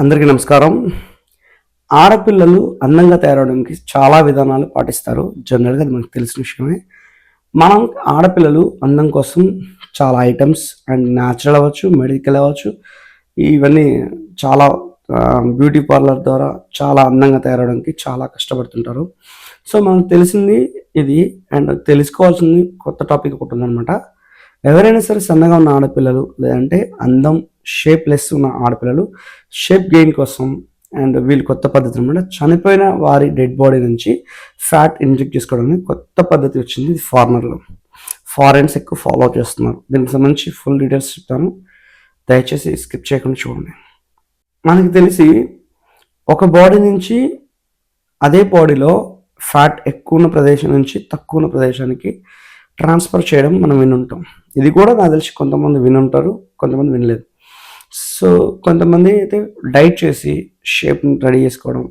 అందరికీ నమస్కారం. ఆడపిల్లలు అందంగా తయారవడానికి చాలా విధానాలు పాటిస్తారు. జనరల్‌గా అది మనకు తెలిసిన విషయమే. మనం ఆడపిల్లలు అందం కోసం చాలా ఐటెమ్స్ అండ్ న్యాచురల్ అవ్వచ్చు, మెడికల్ అవ్వచ్చు, ఇవన్నీ చాలా బ్యూటీ పార్లర్ ద్వారా చాలా అందంగా తయారవడానికి చాలా కష్టపడుతుంటారు. సో, మనకు తెలిసింది ఇది అండ్ తెలుసుకోవాల్సింది కొత్త టాపిక్ ఒకటుందనమాట. ఎవరైనా సరే సన్నగా ఉన్న ఆడపిల్లలు లేదంటే అందం షేప్‌లెస్ ఉన్న ఆడపిల్లలు షేప్ గెయిన్ కోసం అండ్ వీళ్ళు కొత్త పద్ధతి అనమాట. చనిపోయిన వారి డెడ్ బాడీ నుంచి ఫ్యాట్ ఇంజెక్ట్ చేసుకోవడానికి కొత్త పద్ధతి వచ్చింది. ఇది ఫారెన్స్ ఎక్కువ ఫాలో చేస్తున్నారు. దీనికి సంబంధించి ఫుల్ డీటెయిల్స్ చెప్తాను. దయచేసి స్కిప్ చేయకుండా చూడండి. మనకి తెలిసి ఒక బాడీ నుంచి అదే బాడీలో ఫ్యాట్ ఎక్కువ ఉన్న ప్రదేశం నుంచి తక్కువ ఉన్న ప్రదేశానికి ట్రాన్స్ఫర్ చేయడం మనం వినుంటాం. ఇది కూడా నాకు తెలిసి కొంతమంది వినుంటారు, కొంతమంది వినలేదు. సో కొంతమంది అయితే డైట్ చేసి షేప్ని రెడీ చేసుకోవడం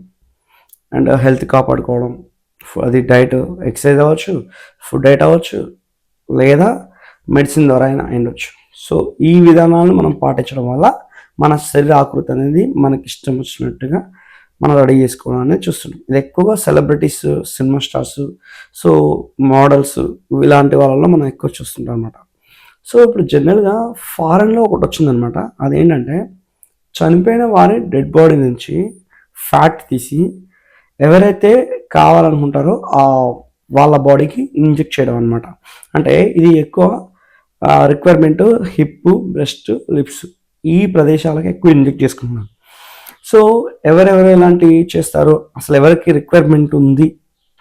అండ్ హెల్త్ కాపాడుకోవడం, అది డైట్ ఎక్సర్సైజ్ అవ్వచ్చు, ఫుడ్ డైట్ అవ్వచ్చు, లేదా మెడిసిన్ ద్వారా అయినా అయ్యొచ్చు. సో ఈ విధానాలను మనం పాటించడం వల్ల మన శరీర ఆకృతి అనేది మనకి ఇష్టం వచ్చినట్టుగా మనం రెడీ చేసుకోవడం అనేది చూస్తున్నాం. ఇది ఎక్కువగా celebrities, cinema stars, so models ఇలాంటి వాళ్ళలో మనం ఎక్కువ చూస్తుంటాం అనమాట. సో ఇప్పుడు జనరల్గా ఫారెన్లో ఒకటి వచ్చిందనమాట. అదేంటంటే చనిపోయిన వారి డెడ్ బాడీ నుంచి ఫ్యాట్ తీసి ఎవరైతే కావాలనుకుంటారో వాళ్ళ బాడీకి ఇంజెక్ట్ చేయడం అనమాట. అంటే ఇది ఎక్కువ రిక్వైర్మెంట్ హిప్, బ్రెస్ట్, లిప్స్ ఈ ప్రదేశాలకు ఎక్కువ ఇంజెక్ట్ చేసుకుంటున్నారు. సో ఎవరెవరు ఇలాంటివి చేస్తారు, అసలు ఎవరికి రిక్వైర్మెంట్ ఉంది,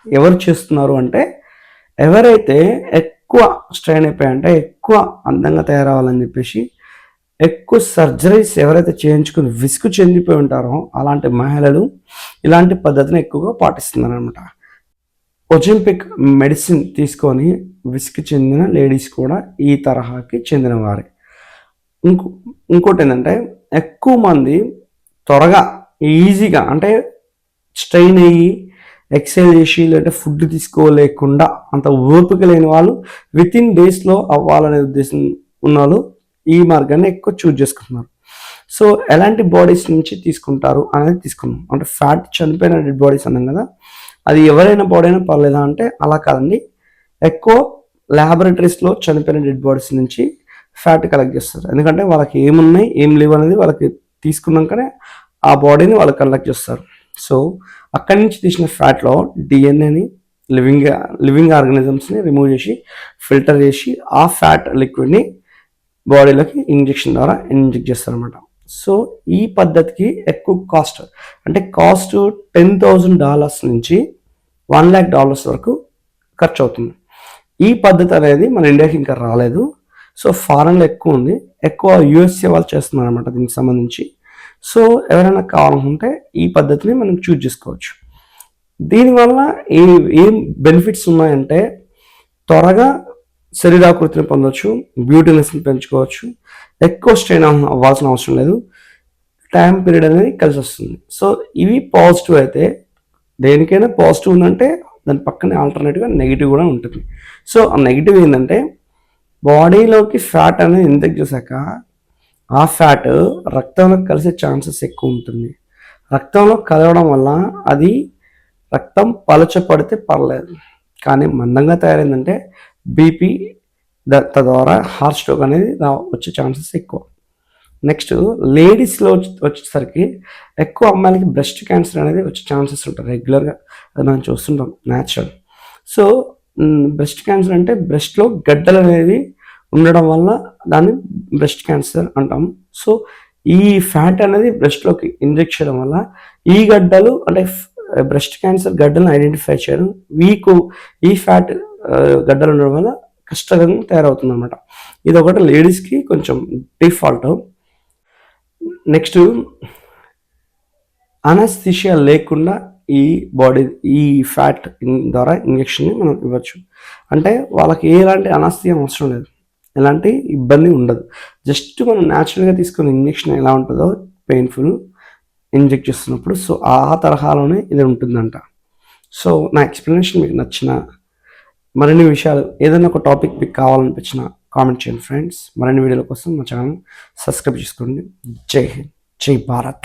ఎవరు చేస్తున్నారు అంటే ఎవరైతే ఎక్కువ స్ట్రెయిన్ అయిపోయాయంటే ఎక్కువ అందంగా తయారవ్వాలని చెప్పేసి ఎక్కువ సర్జరీస్ ఎవరైతే చేయించుకుని విసుగు చెందిపోయి ఉంటారో అలాంటి మహిళలు ఇలాంటి పద్ధతిని ఎక్కువగా పాటిస్తున్నారు అనమాట. ఒలింపిక్ మెడిసిన్ తీసుకొని విసుగు చెందిన లేడీస్ కూడా ఈ తరహాకి చెందిన వారే. ఇంకోటి ఏంటంటే ఎక్కువ మంది త్వరగా ఈజీగా అంటే స్ట్రెయిన్ అయ్యి ఎక్సర్సైజ్ చేసి లేదంటే ఫుడ్ తీసుకోలేకుండా అంత ఓపిక లేని వాళ్ళు విత్ ఇన్ డేస్లో అవ్వాలనే ఉద్దేశం ఉన్న వాళ్ళు ఈ మార్గాన్ని ఎక్కువ చూజ్ చేసుకుంటున్నారు. సో ఎలాంటి బాడీస్ నుంచి తీసుకుంటారు అనేది తీసుకున్నాం. అంటే ఫ్యాట్ చనిపోయిన డెడ్ బాడీస్ అన్నాం కదా, అది ఎవరైనా బాడీ అయినా పర్లేదా అంటే అలా కాదండి. ఎక్కువ ల్యాబొరేటరీస్లో చనిపోయిన డెడ్ బాడీస్ నుంచి ఫ్యాట్ కలెక్ట్ చేస్తారు. ఎందుకంటే వాళ్ళకి ఏమున్నాయి ఏం లేవు అనేది వాళ్ళకి తీసుకున్నాకనే ఆ బాడీని వాళ్ళు కలెక్ట్ చేస్తారు. సో అక్కడి నుంచి తీసిన ఫ్యాట్లో డిఎన్ఏని లివింగ్ ఆర్గానిజమ్స్ని రిమూవ్ చేసి ఫిల్టర్ చేసి ఆ ఫ్యాట్ లిక్విడ్ని బాడీలోకి ఇంజెక్షన్ ద్వారా ఇంజెక్ట్ చేస్తారనమాట. సో ఈ పద్ధతికి ఎక్కువ కాస్ట్, అంటే కాస్ట్ $10,000 నుంచి $1,00,000 వరకు ఖర్చు అవుతుంది. ఈ పద్ధతి అనేది మన ఇండియాకి ఇంకా రాలేదు. సో ఫారెన్లో ఎక్కువ ఉంది, ఎక్కువ యూఎస్ఏ వాళ్ళు చేస్తున్నారు అనమాట దీనికి సంబంధించి. సో ఎవరైనా కావాలనుకుంటే ఈ పద్ధతిని మనం చూజ్ చేసుకోవచ్చు. దీనివల్ల ఏం బెనిఫిట్స్ ఉన్నాయంటే త్వరగా శరీరాకృతిని పొందవచ్చు, బ్యూటీనెస్ని పెంచుకోవచ్చు, ఎక్కువ స్ట్రెయిన్ అవ్వాల్సిన అవసరం లేదు, టైం పీరియడ్ అనేది కలిసి వస్తుంది. సో ఇవి పాజిటివ్ అయితే, దేనికైనా పాజిటివ్ ఉందంటే దాని పక్కనే ఆల్టర్నేటివ్గా నెగిటివ్ కూడా ఉంటుంది. సో ఆ నెగిటివ్ ఏంటంటే బాడీలోకి ఫ్యాట్ అనేది ఇంజెక్ట్ చేశాక ఆ ఫ్యాట్ రక్తంలో కలిసే ఛాన్సెస్ ఎక్కువ ఉంటుంది. రక్తంలో కలవడం వల్ల అది రక్తం పలచపడితే పర్లేదు, కానీ మందంగా తయారైందంటే బీపీ తద్వారా హార్ట్ స్ట్రోక్ అనేది వచ్చే ఛాన్సెస్ ఎక్కువ. నెక్స్ట్ లేడీస్లో వచ్చేసరికి ఎక్కువ అమ్మాయిలకి బ్రెస్ట్ క్యాన్సర్ అనేది వచ్చే ఛాన్సెస్ ఉంటాయి రెగ్యులర్గా, అది మనం చూస్తుంటాం న్యాచురల్. సో బ్రెస్ట్ క్యాన్సర్ అంటే బ్రెస్ట్లో గడ్డలు అనేది ఉండడం వల్ల దాన్ని బ్రెస్ట్ క్యాన్సర్ అంటాం. సో ఈ ఫ్యాట్ అనేది బ్రెస్ట్లోకి ఇంజెక్ట్ చేయడం వల్ల ఈ గడ్డలు అంటే బ్రెస్ట్ క్యాన్సర్ గడ్డలను ఐడెంటిఫై చేయడం ఈ ఫ్యాట్ గడ్డలు ఉండడం వల్ల కష్టంగా తయారవుతుంది అనమాట. ఇది ఒకటి లేడీస్కి కొంచెం డిఫాల్ట్. నెక్స్ట్ అనస్థీషియా లేకుండా ఈ ఫ్యాట్ ద్వారా ఇంజెక్షన్ని మనం ఇవ్వచ్చు. అంటే వాళ్ళకి ఎలాంటి అనస్థీషియా అవసరం లేదు, ఎలాంటి ఇబ్బంది ఉండదు. జస్ట్ మనం న్యాచురల్గా తీసుకున్న ఇంజెక్షన్ ఎలా ఉంటుందో పెయిన్ఫుల్ ఇంజెక్ట్ చేస్తున్నప్పుడు, సో ఆ తరహాలోనే ఇది ఉంటుందంట. సో నా ఎక్స్ప్లెనేషన్ మీకు నచ్చిన మరిన్ని విషయాలు ఏదైనా ఒక టాపిక్ మీకు కావాలనిపించిన కామెంట్ చేయండి ఫ్రెండ్స్. మరిన్ని వీడియోల కోసం మా ఛానల్ సబ్స్క్రైబ్ చేసుకోండి. జై హింద్, జై భారత్.